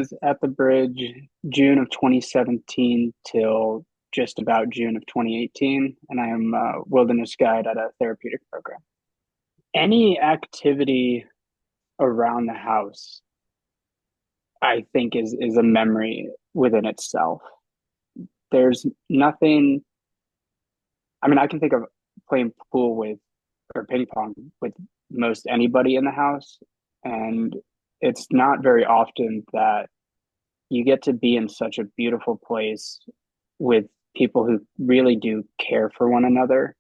was at the bridge June of 2017 till just about June of 2018, and I am a wilderness guide at a therapeutic program. Any activity around the house, I think, is a memory within itself. There's nothing. I mean, I can think of playing pool with or ping pong with most anybody in the house, and it's not very often that you get to be in such a beautiful place with people who really do care for one another,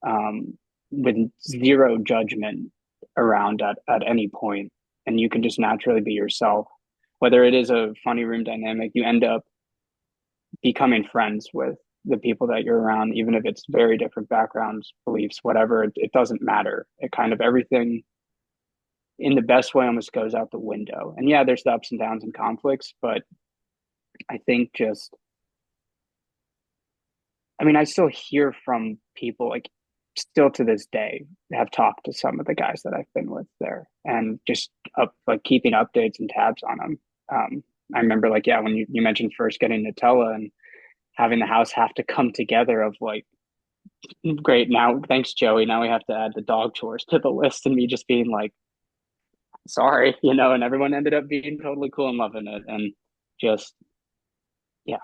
um, with zero judgment around at any point, and you can just naturally be yourself. Whether it is a funny room dynamic, you end up becoming friends with the people that you're around, even if it's very different backgrounds, beliefs, whatever. It doesn't matter. It kind of everything in the best way almost goes out the window. And yeah, there's the ups and downs and conflicts, but I think just I mean, I still hear from people like still to this day have talked to some of the guys that I've been with there and just up like keeping updates and tabs on them. I remember like, yeah, when you mentioned first getting Nutella and having the house have to come together of like, great, now thanks, Joey. Now we have to add the dog chores to the list and me just being like, sorry, and everyone ended up being totally cool and loving it. And just, yeah,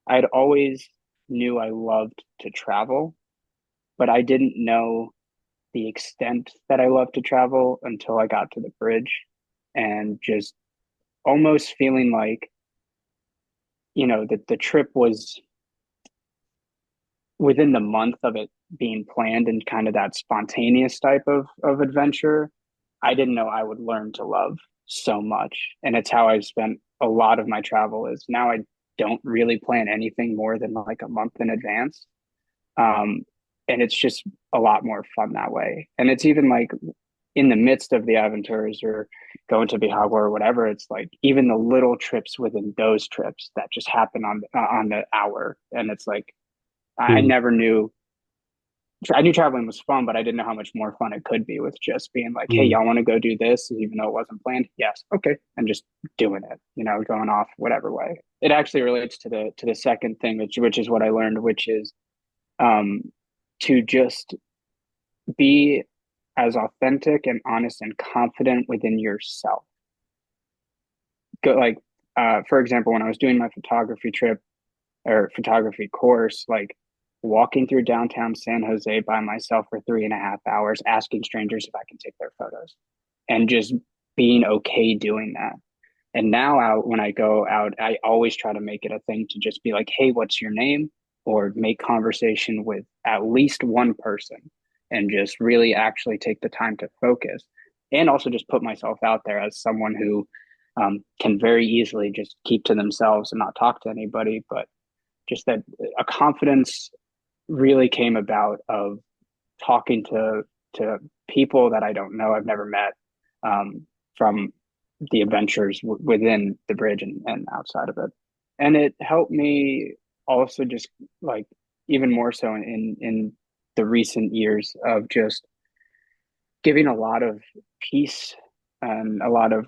I'd always knew I loved to travel, but I didn't know the extent that I love to travel until I got to the bridge and just almost feeling like, that the trip was within the month of it being planned and kind of that spontaneous type of adventure. I didn't know I would learn to love so much. And it's how I've spent a lot of my travel is now I don't really plan anything more than like a month in advance. Um, and it's just a lot more fun that way. And it's even like in the midst of the adventures or going to Bihagwa or whatever, it's like even the little trips within those trips that just happen on the hour. And it's like I Mm, never knew. I knew traveling was fun, but I didn't know how much more fun it could be with just being like, "Hey, mm, y'all want to go do this?" Even though it wasn't planned. Yes, okay, and just doing it. Going off whatever way. It actually relates to the second thing, which is what I learned, which is um, to just be as authentic and honest and confident within yourself. Go like, for example, when I was doing my photography trip or photography course, like walking through downtown San Jose by myself for 3.5 hours, asking strangers if I can take their photos, and just being okay doing that. And now out when I go out, I always try to make it a thing to just be like, "Hey, what's your name?" or make conversation with at least one person and just really actually take the time to focus and also just put myself out there as someone who can very easily just keep to themselves and not talk to anybody. But just that a confidence really came about of talking to people that I don't know, I've never met, from the adventures within the bridge and outside of it. And it helped me also just like even more so in the recent years of just giving a lot of peace and a lot of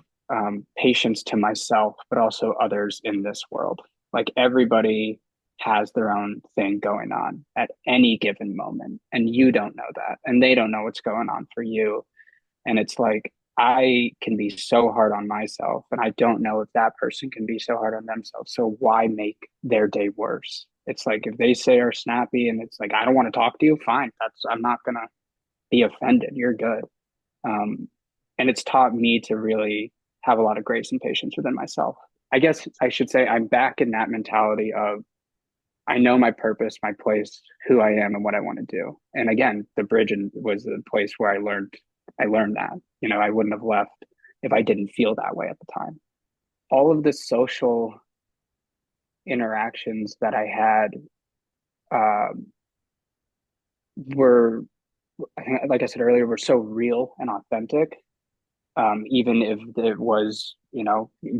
patience to myself, but also others in this world. Like everybody has their own thing going on at any given moment, and you don't know that, and they don't know what's going on for you. And it's like, I can be so hard on myself, and I don't know if that person can be so hard on themselves. So why make their day worse? It's like if they say are snappy and it's like, I don't want to talk to you, fine. I'm not going to be offended. You're good. Um, and it's taught me to really have a lot of grace and patience within myself. I guess I should say I'm back in that mentality of I know my purpose, my place, who I am, and what I want to do. And again, the bridge was the place where I learned that. I wouldn't have left if I didn't feel that way at the time. All of the social interactions that I had um, were, like I said earlier, were so real and authentic. Even if it was,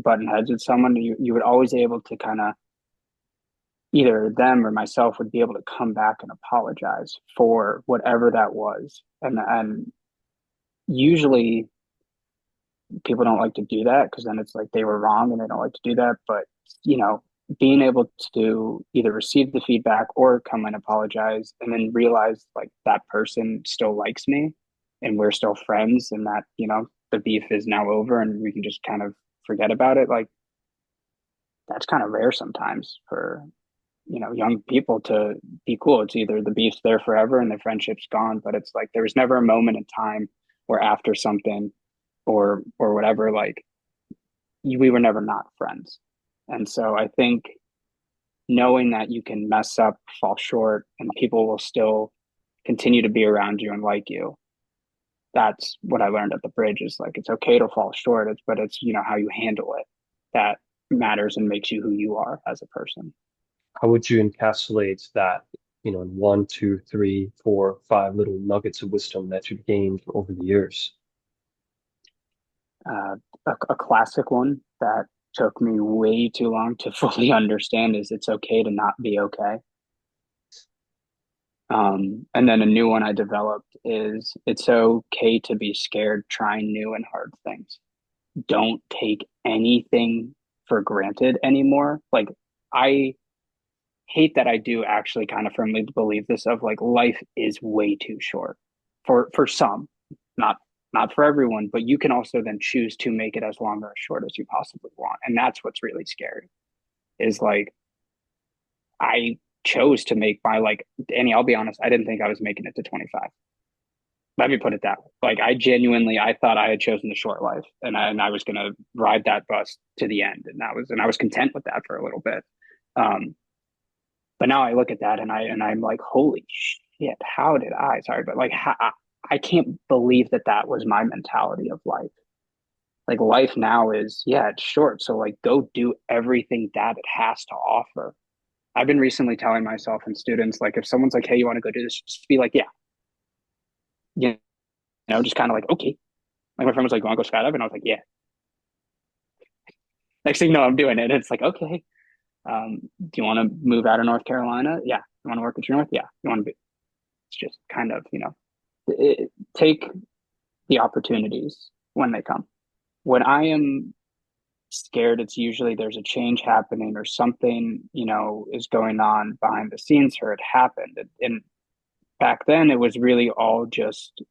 button heads with someone, you would always be able to kind of either them or myself would be able to come back and apologize for whatever that was. And usually people don't like to do that because then it's like they were wrong and they don't like to do that. But, you know, being able to either receive the feedback or come and apologize and then realize like that person still likes me and we're still friends and that, you know, the beef is now over and we can just kind of forget about it. Like that's kind of rare sometimes for, you know, young people to be cool. It's either the beef's there forever and the friendship's gone, but it's like there was never a moment in time where after something or whatever, like we were never not friends. And so I think knowing that you can mess up, fall short, and people will still continue to be around you and like you. That's what I learned at the bridge is like it's okay to fall short, but it's you know how you handle it that matters and makes you who you are as a person. How would you encapsulate that, in one, two, three, four, five little nuggets of wisdom that you've gained over the years? Uh, a classic one that took me way too long to fully understand is it's okay to not be okay. And then a new one I developed is it's okay to be scared trying new and hard things. Don't take anything for granted anymore. Like I hate that I do actually kind of firmly believe this of like life is way too short for some, not not for everyone, but you can also then choose to make it as long or as short as you possibly want. And that's what's really scary is like I chose to make my like Annie, I'll be honest, I didn't think I was making it to 25. Let me put it that way. Like I genuinely, I thought I had chosen the short life, and I was going to ride that bus to the end, and I was content with that for a little bit. Um, but now I look at that, and I'm like, holy shit, how did I? Sorry, but like, I can't believe that that was my mentality of life. Like life now is, yeah, it's short, so like go do everything that it has to offer. I've been recently telling myself and students, like, if someone's like, hey, you want to go do this, just be like, yeah, you just kind of like, okay. Like my friend was like, "You want to go skydive?" And I was like, "Yeah." Next thing you know, I'm doing it. It's like, okay, do you want to move out of North Carolina? Yeah. You want to work at your North? Yeah. You want to be? It's just kind of, take the opportunities when they come. When I am scared, it's usually there's a change happening or something, is going on behind the scenes or it happened. And back then, it was really all just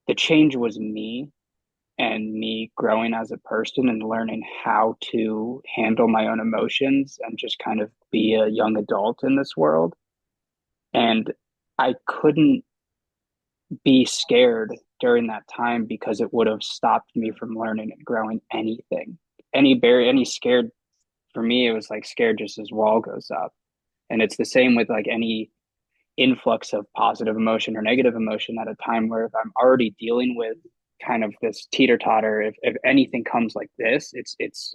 the change was me and me growing as a person and learning how to handle my own emotions and just kind of be a young adult in this world. And I couldn't be scared during that time because it would have stopped me from learning and growing anything. Any scared for me, it was like scared just as wall goes up. And it's the same with like any influx of positive emotion or negative emotion at a time where if I'm already dealing with kind of this teeter totter, if anything comes like this,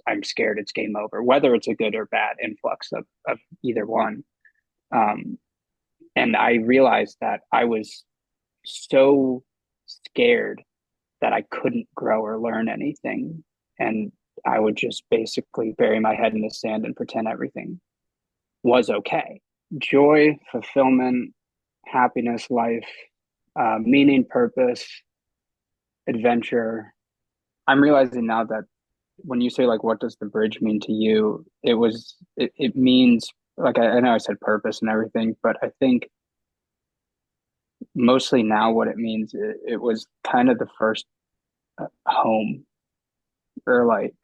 I'm scared it's game over, whether it's a good or bad influx of either one. Um, and I realized that I was so scared that I couldn't grow or learn anything. And I would just basically bury my head in the sand and pretend everything was okay. Joy, fulfillment, happiness, life, meaning, purpose, adventure. I'm realizing now that when you say like, what does the bridge mean to you? It means like I know I said purpose and everything, but I think mostly now what it means it was kind of the first home or like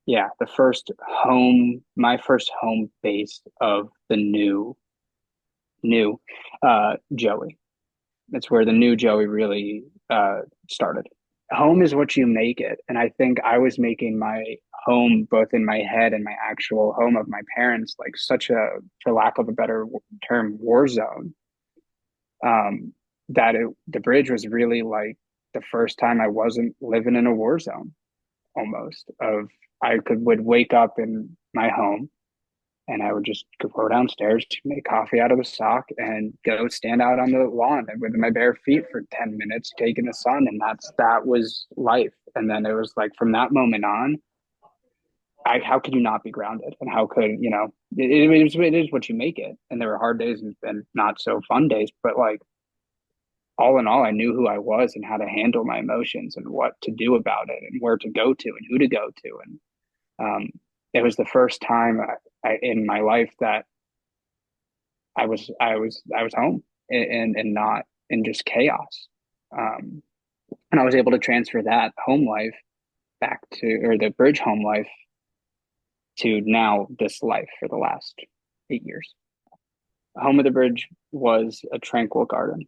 yeah the first home my first home base of the new Joey. It's where the new Joey really started. Home is what you make it. And I think I was making my home, both in my head and my actual home of my parents, like such a, for lack of a better term, war zone. The bridge was really like the first time I wasn't living in a war zone almost of would wake up in my home and I would just go downstairs, make coffee out of the sock, and go stand out on the lawn with my bare feet for 10 minutes, taking the sun, and that was life. And then it was like from that moment on, how could you not be grounded? And how could it is what you make it. And there were hard days and not so fun days, but like all in all, I knew who I was and how to handle my emotions and what to do about it and where to go to and who to go to. And it was the first time in my life that I was home and not in just chaos. Um, and I was able to transfer that home life back to, or the bridge home life to now this life for the last 8 years. Home of the Bridge was a tranquil garden.